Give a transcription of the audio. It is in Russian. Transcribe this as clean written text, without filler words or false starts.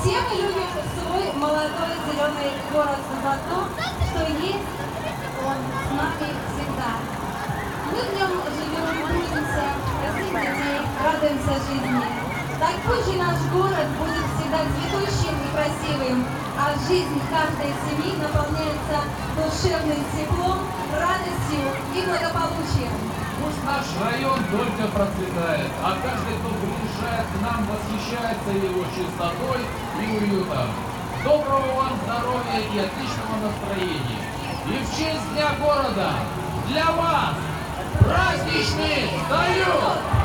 Все мы любим свой молодой зеленый город за то, что есть он с нами всегда. Мы в нем живем, трудимся, растим детей, радуемся жизни. Так пусть же наш город будет всегда цветущим и красивым, а жизнь каждой семьи наполняется душевным теплом, радостью и благополучием. Пусть наш район только процветает, а каждый, кто приезжает к нам, восхищается его чистотой и уютом. Доброго вам здоровья и отличного настроения. И в честь Дня города для вас праздничный салют!